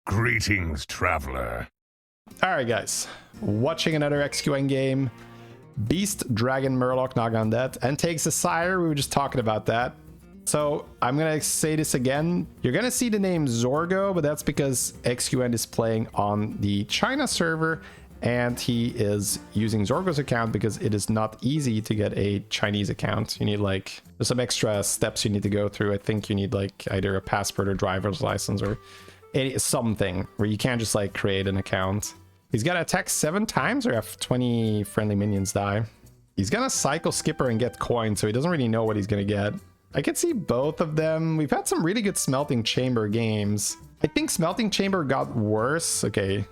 Greetings, traveler. Alright guys, watching another XQN game. Beast, Dragon, Murloc, Naga Undead, and takes a Sire. We were just talking about that. So I'm gonna say this again. You're gonna see the name Zorgo, but that's because XQN is playing on the China server and he is using Zorgo's account because it is not easy to get a Chinese account. You need like, there's some extra steps you need to go through. I think you need like either a passport or driver's license or something where you can't just like create an account. He's gonna attack 7 times or have 20 friendly minions die. He's gonna cycle Skipper and get coins, so he doesn't really know what he's gonna get. I can see both of them. We've had some really good Smelting Chamber games. I think Smelting Chamber got worse. Okay.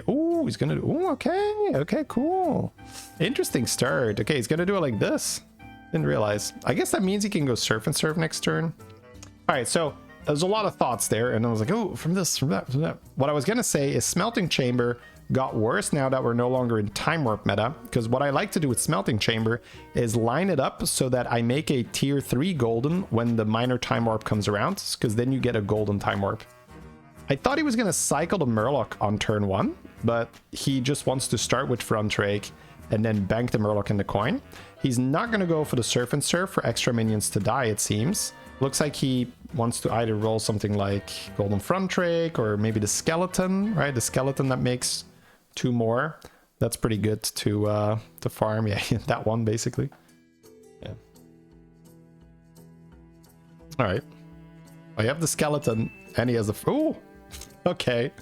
Ooh, he's gonna do, ooh, okay, cool. Interesting start. Okay, he's gonna do it like this. Didn't realize. I guess that means he can go Surf and Serve next turn. All right, so there's a lot of thoughts there, and I was like, oh, from this, from that, from that. What I was gonna say is Smelting Chamber got worse now that we're no longer in Time Warp meta, because what I like to do with Smelting Chamber is line it up so that I make a tier 3 golden when the minor Time Warp comes around, because then you get a golden Time Warp. I thought he was gonna cycle the Murloc on turn 1, but he just wants to start with Front Rake and then bank the Murloc in the coin. He's not gonna go for the Surf and Serve for extra minions to die, it seems. Looks like he wants to either roll something like Golden Front Rake or maybe the Skeleton, right? The Skeleton that makes 2 more. That's pretty good to farm. Yeah, that one basically. Yeah. All right. I have the Skeleton and he has the... Ooh! Okay.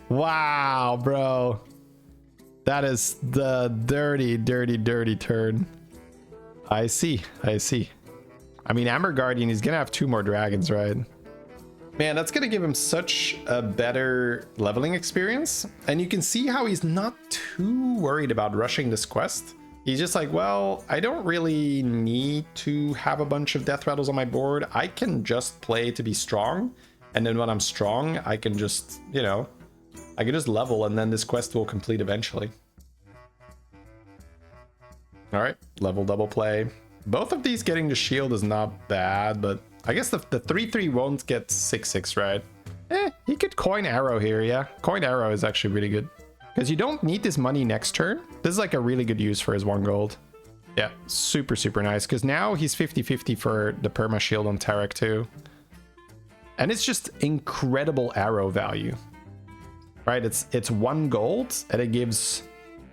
Wow, bro. That is the dirty, dirty, dirty turn. I see. I mean, Amber Guardian, he's gonna have 2 more dragons, right? Man, that's gonna give him such a better leveling experience. And you can see how he's not too worried about rushing this quest. He's just like, well, I don't really need to have a bunch of death rattles on my board. I can just play to be strong. And then when I'm strong, I can just, you know, I can just level and then this quest will complete eventually. All right, level double play. Both of these getting the shield is not bad, but I guess the 3/3 won't get 6/6, right? He could coin arrow here, yeah. Coin arrow is actually really good. Because you don't need this money next turn. This is like a really good use for his 1 gold. Yeah, super, super nice. Because now he's 50-50 for the perma shield on Tarek too. And it's just incredible arrow value. Right, it's 1 gold and it gives...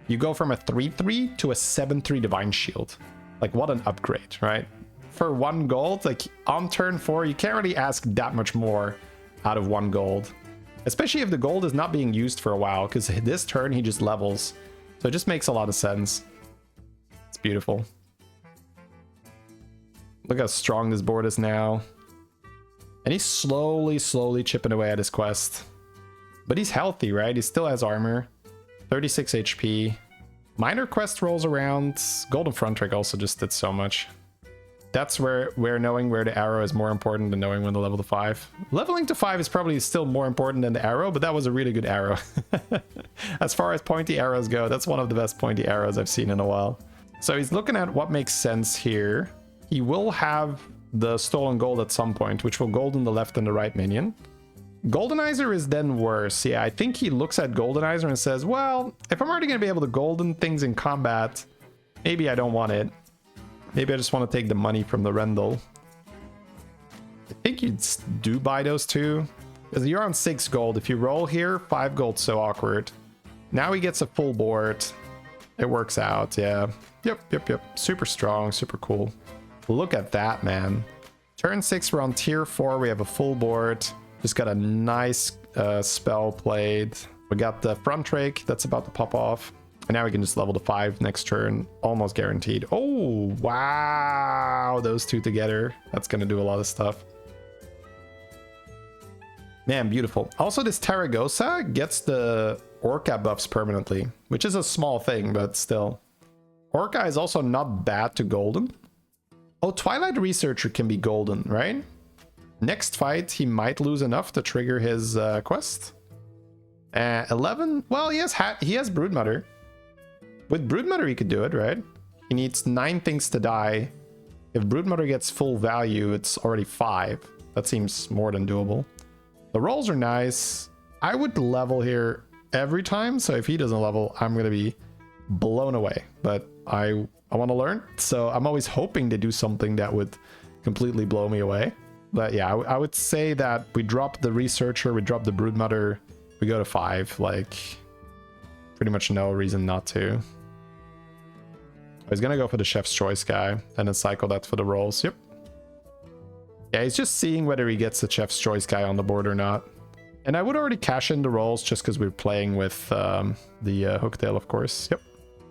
You go from a 3/3 to a 7/3 divine shield. Like, what an upgrade, right? For 1 gold, like on turn 4, you can't really ask that much more out of 1 gold. Especially if the gold is not being used for a while, because this turn he just levels. So it just makes a lot of sense. It's beautiful. Look how strong this board is now. And he's slowly chipping away at his quest. But he's healthy, right? He still has armor. 36 HP. Minor quest rolls around. Golden Front Rake also just did so much. That's where knowing where the arrow is more important than knowing when to level to 5. Leveling to 5 is probably still more important than the arrow, but that was a really good arrow. As far as pointy arrows go, that's one of the best pointy arrows I've seen in a while. So he's looking at what makes sense here. He will have the stolen gold at some point, which will golden the left and the right minion. Goldenizer is then worse. Yeah, I think he looks at Goldenizer and says, well, if I'm already going to be able to golden things in combat, maybe I don't want it. Maybe I just want to take the money from the Rendell. I think you do buy those too. Because you're on 6 gold. If you roll here, 5 gold's so awkward. Now he gets a full board. It works out, yeah. Yep. Super strong, super cool. Look at that, man. Turn 6, we're on tier 4. We have a full board. Just got a nice spell played. We got the Front Rake that's about to pop off. And now we can just level to 5 next turn. Almost guaranteed. Oh, wow. Those 2 together. That's going to do a lot of stuff. Man, beautiful. Also, this Taragosa gets the Orca buffs permanently, which is a small thing, but still. Orca is also not bad to golden. Oh, Twilight Researcher can be golden, right? Next fight, he might lose enough to trigger his quest. 11? Well, he has Broodmother. With Broodmother, he could do it, right? He needs 9 things to die. If Broodmother gets full value, it's already 5. That seems more than doable. The rolls are nice. I would level here every time. So if he doesn't level, I'm going to be blown away. But I want to learn. So I'm always hoping to do something that would completely blow me away. But yeah, I would say that we drop the Researcher, we drop the Broodmother, we go to 5. Like, pretty much no reason not to. I was gonna go for the Chef's Choice guy and then cycle that for the rolls. Yep. Yeah, he's just seeing whether he gets the Chef's Choice guy on the board or not. And I would already cash in the rolls just because we're playing with the Hooktail, of course. Yep.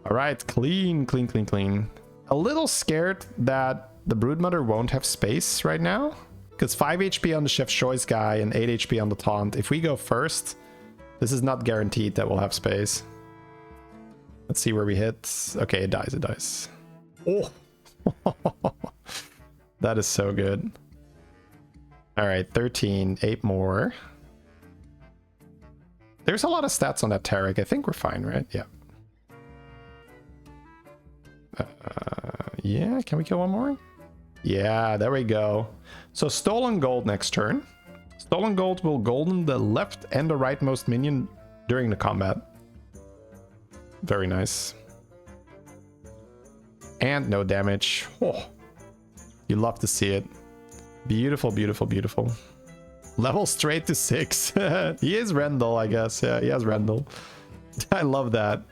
All right, clean, clean, clean, clean. A little scared that the Broodmother won't have space right now. Because 5 HP on the Chef's Choice guy and 8 HP on the Taunt. If we go first, this is not guaranteed that we'll have space. Let's see where we hit. Okay, it dies, it dies. Oh! That is so good. All right, 13, 8 more. There's a lot of stats on that Tarek. I think we're fine, right? Yeah. Yeah, can we kill one more? Yeah, there we go. So Stolen Gold next turn. Stolen Gold will golden the left and the rightmost minion during the combat. Very nice. And no damage. Oh, you love to see it. Beautiful, beautiful, beautiful. Level straight to 6. He is Rendell, I guess. Yeah, he has Rendell. I love that.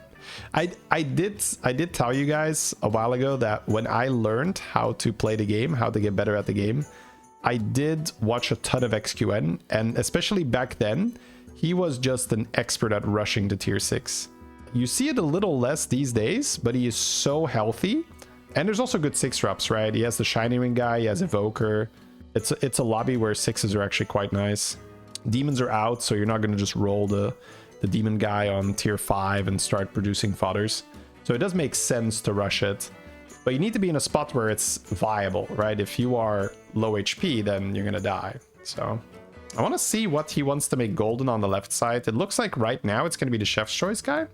I did tell you guys a while ago that when I learned how to play the game, how to get better at the game, I did watch a ton of XQN, and especially back then, he was just an expert at rushing to tier 6. You see it a little less these days, but he is so healthy. And there's also good 6-drops, right? He has the Shiny Wing guy, he has Evoker. It's a lobby where 6s are actually quite nice. Demons are out, so you're not going to just roll the demon guy on tier 5 and start producing fodders. So it does make sense to rush it. But you need to be in a spot where it's viable, right? If you are low HP, then you're going to die. So I want to see what he wants to make golden on the left side. It looks like right now it's going to be the Chef's Choice guy.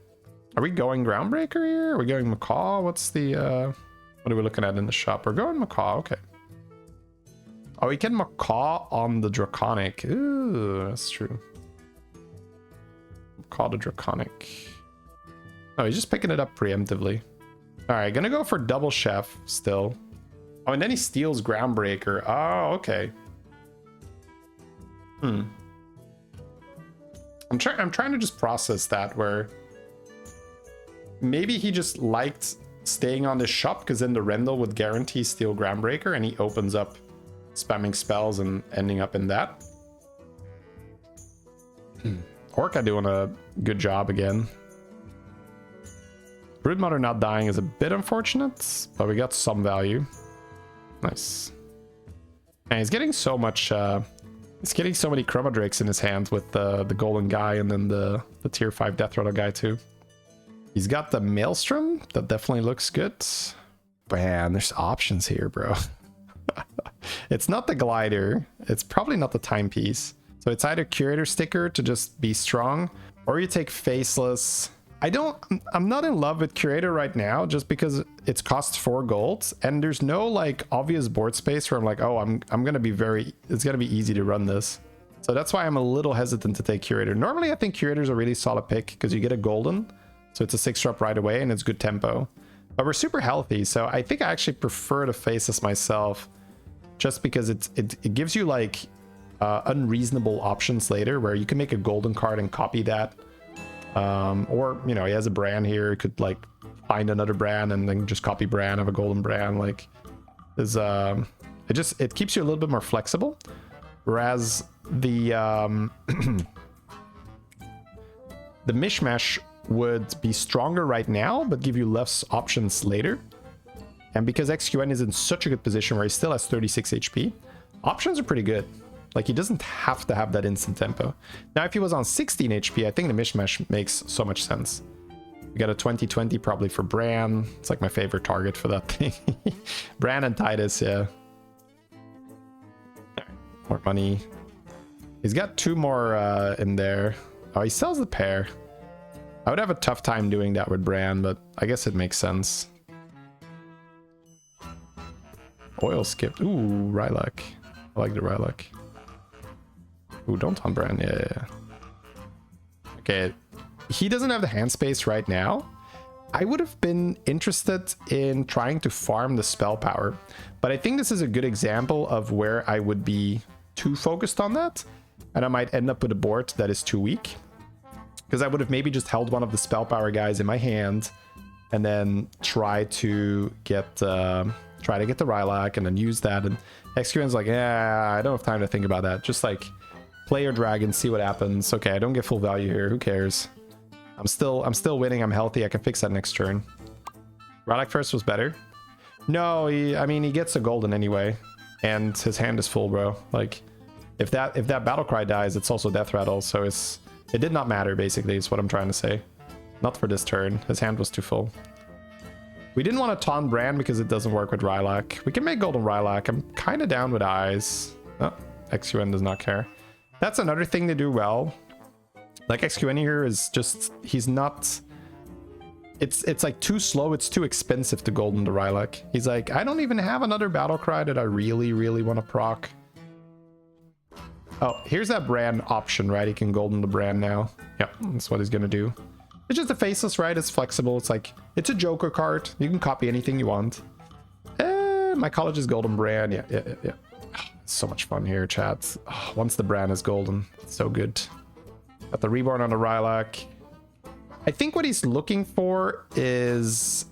Are we going Groundbreaker here? Are we going Macaw? What's the... what are we looking at in the shop? We're going Macaw, okay. Oh, we can Macaw on the Draconic. Ooh, that's true. Macaw the Draconic. Oh, he's just picking it up preemptively. All right, gonna go for double Chef still. Oh, and then he steals Groundbreaker. Oh, okay. I'm trying to just process that, where maybe he just liked staying on this shop because then the Rendell would guarantee steal Groundbreaker, and he opens up spamming spells and ending up in that. Orca doing a good job again. Broodmother not dying is a bit unfortunate, but we got some value. Nice. And he's getting so much... he's getting so many Chroma Drakes in his hand with the golden guy and then the tier 5 Death Rattle guy too. He's got the Maelstrom. That definitely looks good. Man, there's options here, bro. It's not the Glider. It's probably not the Timepiece. So it's either Curator Sticker to just be strong, or you take Faceless. I'm not in love with Curator right now, just because it's costs 4 gold, and there's no like obvious board space where I'm like, oh, I'm gonna be it's gonna be easy to run this. So that's why I'm a little hesitant to take Curator. Normally I think Curator's a really solid pick because you get a golden, so it's a 6-drop right away and it's good tempo. But we're super healthy, so I think I actually prefer to Faceless myself, just because it gives you like unreasonable options later where you can make a golden card and copy that. Or, you know, he has a Bran here, could like find another Bran and then just copy Bran, have a golden Bran. Like, is it keeps you a little bit more flexible. Whereas the the Mishmash would be stronger right now, but give you less options later. And because XQN is in such a good position where he still has 36 HP, options are pretty good. Like, he doesn't have to have that instant tempo. Now, if he was on 16 HP, I think the Mishmash makes so much sense. We got a 20/20 probably for Bran. It's like my favorite target for that thing. Bran and Titus, yeah. More money. He's got 2 more in there. Oh, he sells the pair. I would have a tough time doing that with Bran, but I guess it makes sense. Oil skipped. Ooh, Rylak. I like the Rylak. Ooh, don't on brand. Yeah. Okay. He doesn't have the hand space right now. I would have been interested in trying to farm the spell power, but I think this is a good example of where I would be too focused on that, and I might end up with a board that is too weak, because I would have maybe just held one of the spell power guys in my hand and then try to get the Rylak and then use that. And XQN's like, yeah, I don't have time to think about that. Just like play your dragon, see what happens. Okay, I don't get full value here. Who cares? I'm still winning. I'm healthy. I can fix that next turn. Rylak first was better. No, I mean, he gets a golden anyway, and his hand is full, bro. Like, if that battle cry dies, it's also death rattle. So it did not matter. Basically, is what I'm trying to say. Not for this turn. His hand was too full. We didn't want to taunt Brand because it doesn't work with Rylak. We can make golden Rylak. I'm kind of down with eyes. Oh, XQN does not care. That's another thing to do well. Like XQN here is just, he's not, it's like too slow, it's too expensive to golden the Rylak. He's like, I don't even have another battle cry that I really, really want to proc. Oh, here's that Brand option, right? He can golden the Brand now. Yep, that's what he's gonna do. It's just a faceless, right? It's flexible. It's like, it's a Joker card. You can copy anything you want. My college is golden Brand. Yeah. Oh, it's so much fun here, chat. Oh, once the Brand is golden, it's so good. Got the Reborn on the Rylak. I think what he's looking for is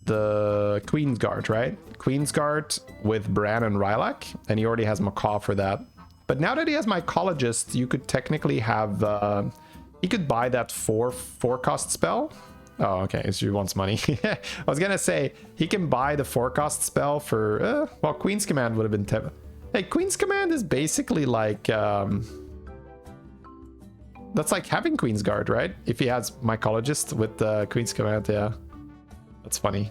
the Queen's Guard, right? Queen's Guard with Bran and Rylak, and he already has Macaw for that. But now that he has Mycologist, you could technically have... he could buy that 4-cost spell. Oh, okay, so he wants money. I was gonna say, he can buy the 4-cost spell for... well, Queen's Command would have been... Hey, Queen's Command is basically like... that's like having Queen's Guard, right? If he has Mycologist with the Queen's Command, yeah. That's funny.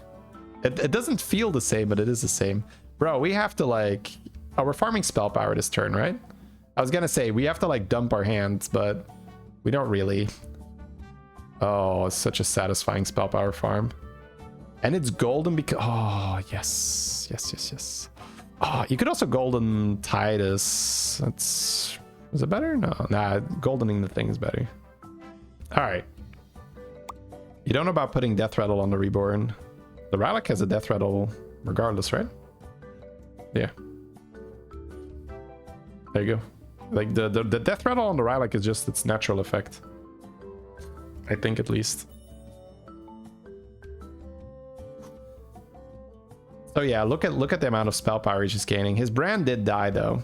It doesn't feel the same, but it is the same. Bro, we have to like... Oh, we're farming spell power this turn, right? I was gonna say, we have to like dump our hands, but we don't really. Oh, it's such a satisfying spell power farm. And it's golden because... Oh, yes. Yes. Oh, you could also golden Titus. That's... Is it better? No. Nah, goldening the thing is better. All right. You don't know about putting Death Rattle on the Reborn. The Rylak has a Death Rattle regardless, right? Yeah. There you go. Like, the Death Rattle on the Rylak is just its natural effect. I think, at least. So yeah, look at the amount of spell power he's just gaining. His Brand did die though,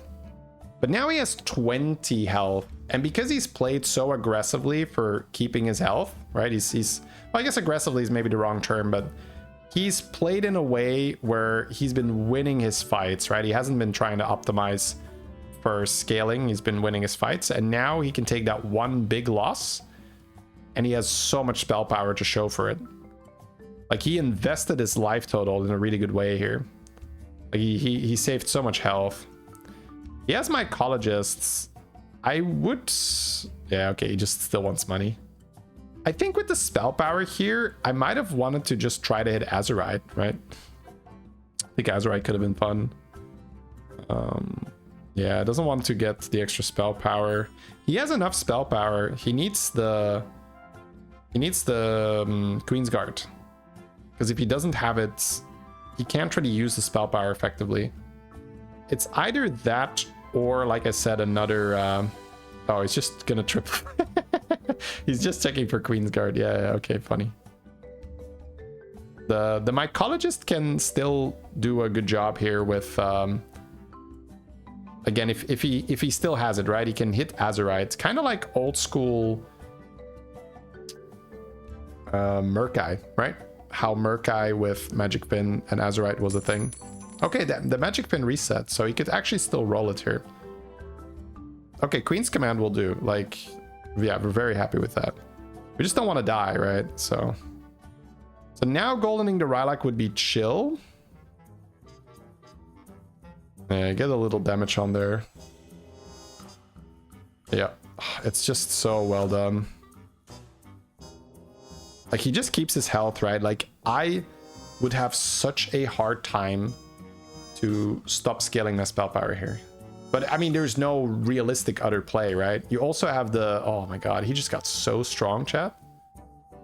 but now he has 20 health, and because he's played so aggressively for keeping his health, right? He's well, I guess aggressively is maybe the wrong term, but he's played in a way where he's been winning his fights, right? He hasn't been trying to optimize for scaling. He's been winning his fights, and now he can take that one big loss, and he has so much spell power to show for it. Like, he invested his life total in a really good way here. Like, he saved so much health. He has Mycologists. I would... Yeah, okay, he just still wants money. I think with the spell power here, I might have wanted to just try to hit Azurite, right? I think Azurite could have been fun. Yeah, doesn't want to get the extra spell power. He has enough spell power. He needs the... Queen's Guard. Because if he doesn't have it, he can't really use the spell power effectively. It's either that or, like I said, another... Oh, he's just gonna trip. He's just checking for Queen's Guard. Yeah, okay, funny. The Mycologist can still do a good job here with... Again, if he still has it, right? He can hit Azurite. Kind of like old school... Murkai, right? How Murkai with Magicfin and Azurite was a thing. Okay, the Magicfin reset, so he could actually still roll it here. Okay, Queen's Command will do. Like, yeah, we're very happy with that. We just don't want to die, right? So now goldening the Rylak would be chill. Yeah, get a little damage on there. Yeah, it's just so well done. Like, he just keeps his health, right? Like, I would have such a hard time to stop scaling my spell power here. But I mean, there's no realistic other play, right? You also have the... Oh my god, he just got so strong, chat.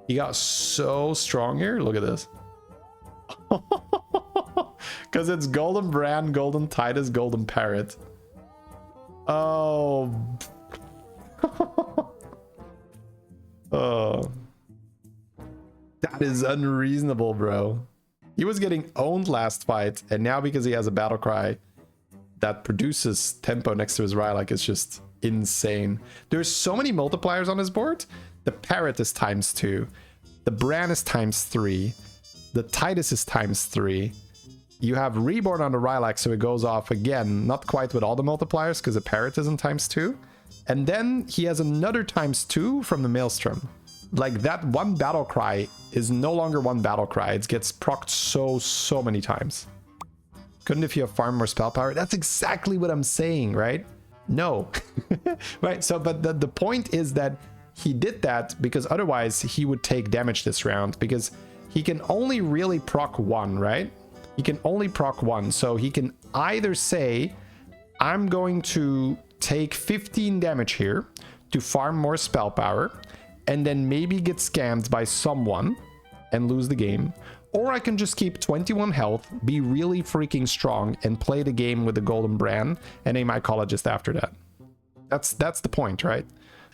He got so strong here. Look at this. Because it's Golden Brand, Golden Titus, Golden Parrot. Oh. Oh. That is unreasonable, bro. He was getting owned last fight, and now because he has a battle cry that produces tempo next to his Rylak, it's just insane. There's so many multipliers on his board. The Parrot is ×2. The Bran is ×3. The Titus is ×3. You have Reborn on the Rylak, so it goes off again, not quite with all the multipliers because the Parrot isn't ×2. And then he has another ×2 from the Maelstrom. Like, that one battle cry is no longer one battle cry. It gets procced so many times. Couldn't if you have farm more spell power? That's exactly what I'm saying, right? No. Right, so, but the point is that he did that because otherwise he would take damage this round, because he can only really proc one, right? He can only proc one, so he can either say, I'm going to take 15 damage here to farm more spell power, and then maybe get scammed by someone and lose the game. Or I can just keep 21 health, be really freaking strong, and play the game with the Golden Brand and a mycologist after that. That's the point, right?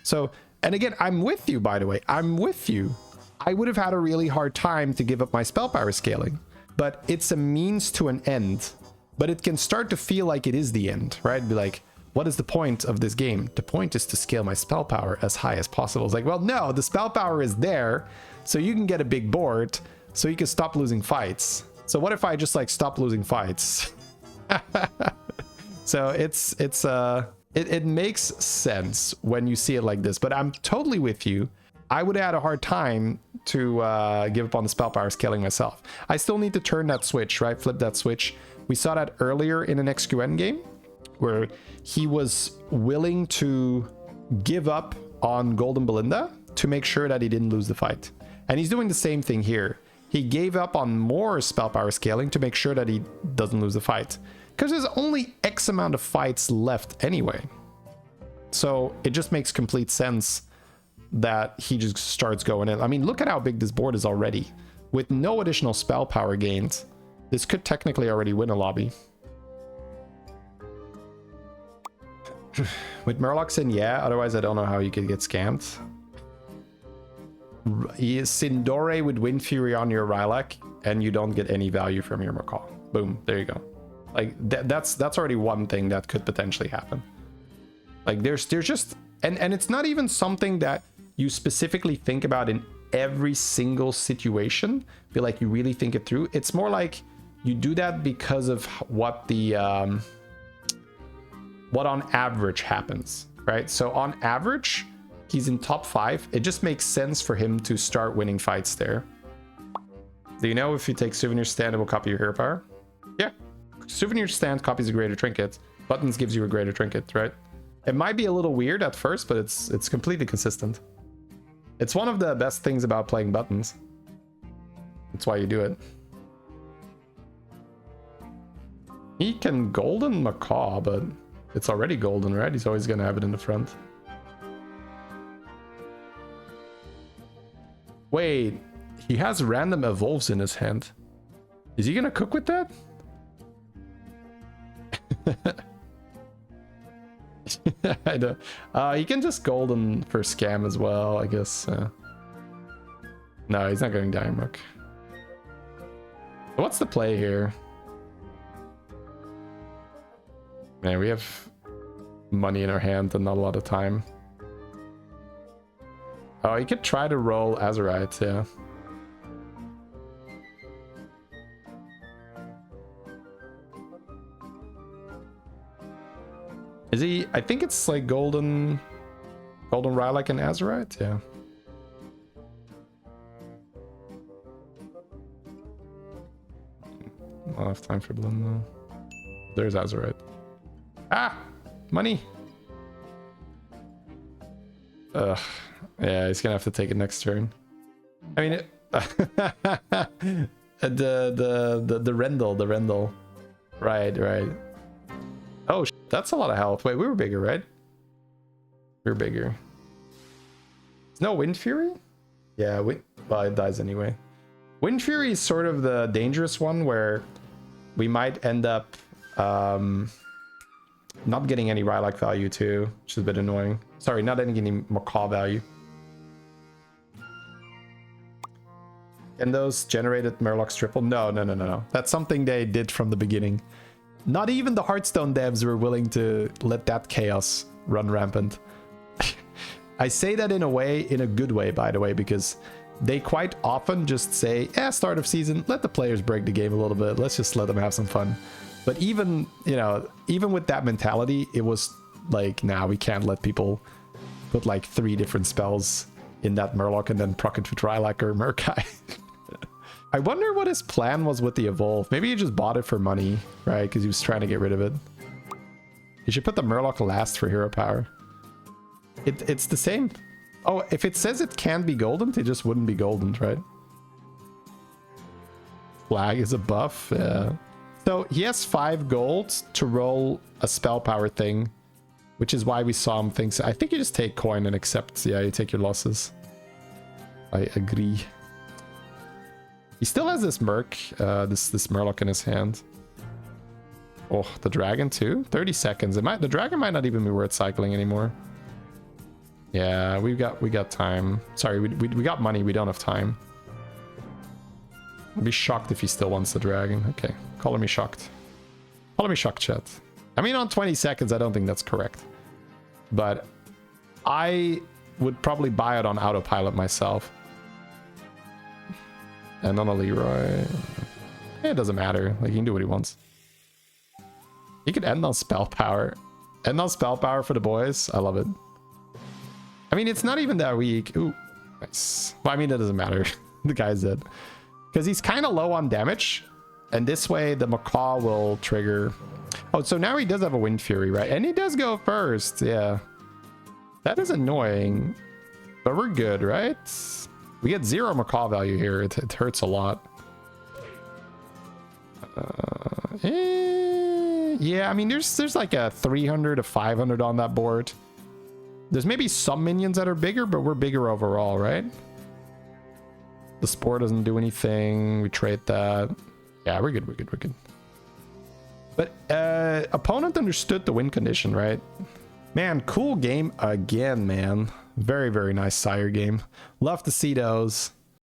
So, and again, I'm with you, by the way. I'm with you. I would have had a really hard time to give up my spell power scaling, but it's a means to an end. But it can start to feel like it is the end, right? Be like, what is the point of this game? The point is to scale my spell power as high as possible. It's like, well, no, the spell power is there, so you can get a big board, so you can stop losing fights. So what if I just like stop losing fights? So it makes sense when you see it like this, but I'm totally with you. I would have had a hard time to give up on the spell power scaling myself. I still need to turn that switch, right? Flip that switch. We saw that earlier in an XQN game where he was willing to give up on Golden Belinda to make sure that he didn't lose the fight. And he's doing the same thing here. He gave up on more spell power scaling to make sure that he doesn't lose the fight. Because there's only X amount of fights left anyway. So it just makes complete sense that he just starts going in. I mean, look at how big this board is already. With no additional spell power gains, this could technically already win a lobby. With Murlocs in, yeah. Otherwise, I don't know how you could get scammed. Sindore with Wind Fury on your Rylak, and you don't get any value from your Macaw. Boom, there you go. Like that's already one thing that could potentially happen. Like there's just and it's not even something that you specifically think about in every single situation. Feel like you really think it through. It's more like you do that because of what the what on average happens, right? So on average, he's in top 5. It just makes sense for him to start winning fights there. Do you know if you take Souvenir Stand, it will copy your hero power? Yeah. Souvenir Stand copies a greater trinket. Buttons gives you a greater trinket, right? It might be a little weird at first, but it's completely consistent. It's one of the best things about playing buttons. That's why you do it. He can golden Macaw, but it's already golden, right? He's always going to have it in the front. Wait, he has random evolves in his hand. Is he going to cook with that? I don't. He can just golden for scam as well, I guess. No, he's not going Diamond. What's the play here? Man, we have money in our hand and not a lot of time. Oh, he could try to roll Azurite, yeah. Is he? I think it's like Golden Rylak and Azurite, yeah. I'll have time for Bloom though. There's Azurite. Ah! Money! Ugh. Yeah, he's gonna have to take it next turn. I mean, the Rendell. Right, right. Oh, that's a lot of health. Wait, we were bigger, right? We were bigger. There's no Wind Fury? Yeah, well, it dies anyway. Wind Fury is sort of the dangerous one where we might end up not getting any Rylak value too, which is a bit annoying. Sorry, not getting any Macaw value. And those generated Murlocs triple? No. That's something they did from the beginning. Not even the Hearthstone devs were willing to let that chaos run rampant. I say that in a good way, by the way, because they quite often just say, start of season, let the players break the game a little bit. Let's just let them have some fun. But even, you know, even with that mentality, it was like, nah, we can't let people put like 3 different spells in that Murloc and then proc it with Rylak or Murkai. I wonder what his plan was with the Evolve. Maybe he just bought it for money, right? Because he was trying to get rid of it. You should put the Murloc last for hero power. It's the same. Oh, if it says it can be golden, it just wouldn't be golden, right? Flag is a buff, yeah. So he has 5 gold to roll a spell power thing, which is why we saw him think. I think you just take coin and accept. Yeah, you take your losses. I agree. He still has this Merc, this Murloc in his hand. Oh, the dragon too? 30 seconds. The dragon might not even be worth cycling anymore. Yeah, we got time. Sorry, we got money. We don't have time. I'd be shocked if he still wants the dragon. Okay, color me shocked. Color me shocked, chat. I mean, on 20 seconds, I don't think that's correct. But I would probably buy it on autopilot myself. And on a Leroy. It doesn't matter. Like, he can do what he wants. He could end on spell power. End on spell power for the boys. I love it. I mean, it's not even that weak. Ooh, nice. Well, I mean, that doesn't matter. The guy's dead. Because he's kind of low on damage. And this way, the Macaw will trigger. Oh, so now he does have a Wind Fury, right? And he does go first. Yeah. That is annoying. But we're good, right? We get 0 Macaw value here. It hurts a lot. Yeah, I mean, there's like a 300 to 500 on that board. There's maybe some minions that are bigger, but we're bigger overall, right? The Spore doesn't do anything. We trade that. Yeah, we're good. But opponent understood the win condition, right? Man, cool game again, man. Very, very nice Sire game. Love to see those.